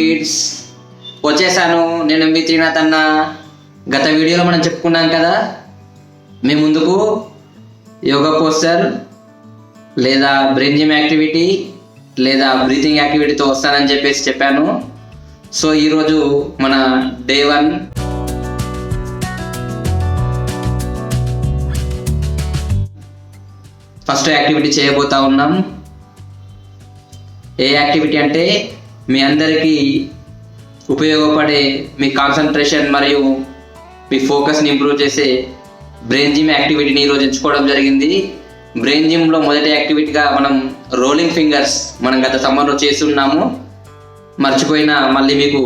Kids, వచ్చేసాను. నేను MB Trinath అన్న. గత వీడియోలో మనం చెప్పుకున్నాం కదా, మీ ముందుకు యోగా పోస్చర్ లేదా బ్రెయిన్ జిమ్ యాక్టివిటీ లేదా బ్రీతింగ్ యాక్టివిటీతో వస్తానని చెప్పాను. సో ఈరోజు మన డే 1. ఫస్ట్ యాక్టివిటీ చేయబోతా ఉన్నాం. ఏ యాక్టివిటీ అంటే మీ అందరికీ ఉపయోగపడే, మీ కాన్సన్ట్రేషన్ మరియు మీ ఫోకస్ని ఇంప్రూవ్ చేసే బ్రెయిన్ జిమ్ యాక్టివిటీని ఈరోజు ఎంచుకోవడం జరిగింది. బ్రెయిన్ జిమ్లో మొదటి యాక్టివిటీగా మనం రోలింగ్ ఫింగర్స్ మనం గత సమ్మర్లో చేస్తున్నాము. మర్చిపోయినా మళ్ళీ మీకు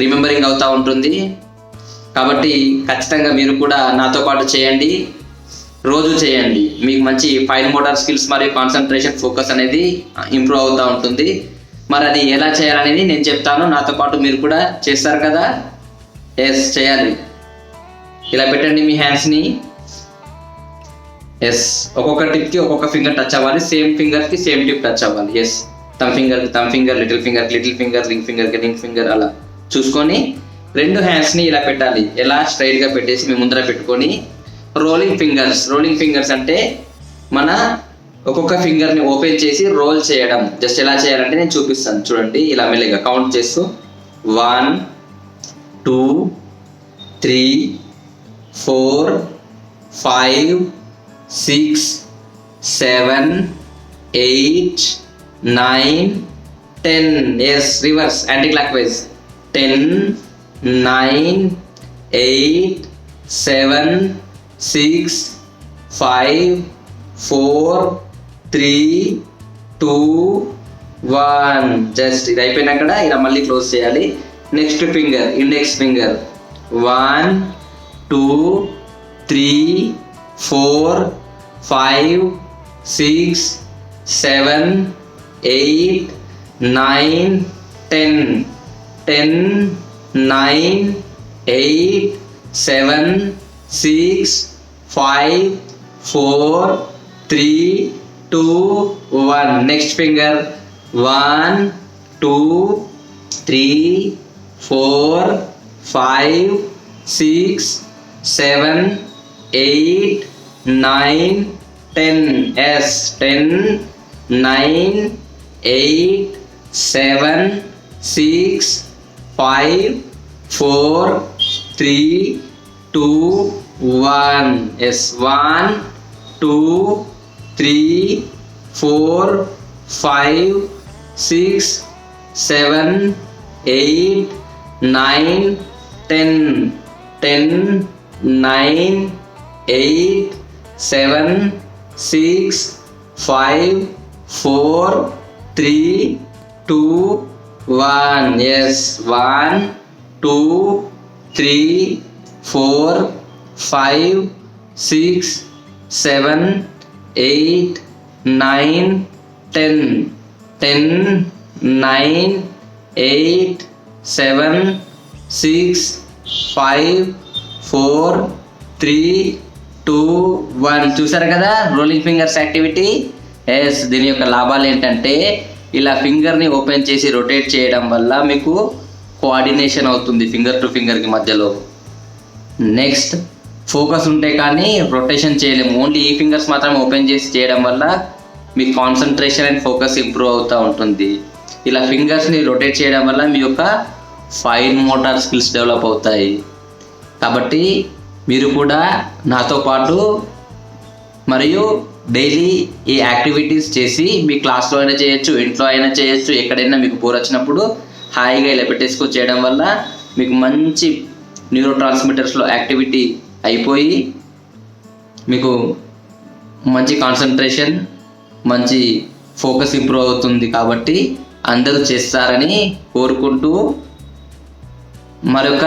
రిమెంబరింగ్ అవుతూ ఉంటుంది. కాబట్టి ఖచ్చితంగా మీరు కూడా నాతో పాటు చేయండి, రోజు చేయండి. మీకు మంచి ఫైన్ మోటార్ స్కిల్స్ మరియు కాన్సన్ట్రేషన్ ఫోకస్ అనేది ఇంప్రూవ్ అవుతూ ఉంటుంది. మరి అది ఎలా చేయాలనేది నేను చెప్తాను. నాతో పాటు మీరు కూడా చేస్తారు కదా. ఎస్, చేయాలి. ఇలా పెట్టండి మీ హ్యాండ్స్ని. ఎస్, ఒక్కొక్క టిప్కి ఒక్కొక్క ఫింగర్ టచ్ అవ్వాలి. సేమ్ ఫింగర్కి సేమ్ టిప్ టచ్ అవ్వాలి. Yes, thumb finger, little finger, ring finger అలా చూసుకొని 2 హ్యాండ్స్ని ఇలా పెట్టాలి. ఎలా? స్ట్రైట్గా పెట్టేసి మీ ముందర పెట్టుకొని రోలింగ్ ఫింగర్స్ అంటే మన ఒక్కొక్క ఫింగర్ని ఓపెన్ చేసి రోల్ చేయడం. జస్ట్ ఎలా చేయాలంటే నేను చూపిస్తాను, చూడండి. ఇలా మెల్లగా కౌంట్ చేస్తూ 1 2 3 4 5 6 7 8 9 10. Yes, reverse, anti clockwise. 10 9 8 7 6 5 4 3 2 1. Just ఇది అయిపోయినాక ఇలా మళ్ళీ క్లోజ్ చేయాలి. Next finger, index finger. 1 2 3 4 5 6 7 8 9 10. 10 9 8 7 6 5 4 3 2 1. Next finger. 1 2 3 4 5 6 7 8 9 10. Yes, 10 9 8 7 6 5 4 3 2 1. Yes, 1 2 3 4 5 6 7 8 9 10. 10 9 8 7 6 5 4 3 2 1. Yes, 1 2 3 4 5 6 7 8 9 10. 10 9 8 7 6 5 4 3 2 1. చూసారు కదా రోలింగ్ ఫింగర్స్ యాక్టివిటీ. ఎస్, దీని యొక్క లాభాలు ఏంటంటే ఇలా ఫింగర్ని ఓపెన్ చేసి రొటేట్ చేయడం వల్ల మీకు కోఆర్డినేషన్ అవుతుంది ఫింగర్ టు ఫింగర్కి మధ్యలో. నెక్స్ట్, ఫోకస్ ఉంటే కానీ రొటేషన్ చేయలేము. ఓన్లీ ఈ ఫింగర్స్ మాత్రం ఓపెన్ చేసి చేయడం వల్ల మీ కాన్సన్ట్రేషన్ అండ్ ఫోకస్ ఇంప్రూవ్ అవుతూ ఉంటుంది. ఇలా ఫింగర్స్ని రొటేట్ చేయడం వల్ల మీ యొక్క ఫైన్ మోటార్ స్కిల్స్ డెవలప్ అవుతాయి. కాబట్టి మీరు కూడా నాతో పాటు మరియు డైలీ ఈ యాక్టివిటీస్ చేసి మీ క్లాస్లో అయినా చేయొచ్చు, ఇంట్లో అయినా చేయొచ్చు, ఎక్కడైనా మీకు బోర్ వచ్చినప్పుడు హాయిగా ఇలా పెట్టేసుకొని చేయడం వల్ల మీకు మంచి న్యూరో ట్రాన్స్మిటర్స్లో యాక్టివిటీ అయిపోయి మీకు మంచి కాన్సన్ట్రేషన్, మంచి ఫోకస్ ఇంప్రూవ్ అవుతుంది. కాబట్టి అందరూ చేస్తారని కోరుకుంటూ మరొక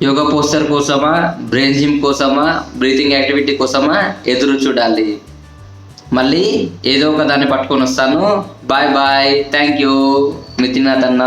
యోగా పోస్టర్ కోసమా, బ్రెయిన్ జిమ్ కోసమా, బ్రీతింగ్ యాక్టివిటీ కోసమా ఎదురు చూడాలి. మళ్ళీ ఏదో ఒక దాన్ని పట్టుకొని వస్తాను. Bye bye. Thank you. మీ త్రినాథ్ అన్న.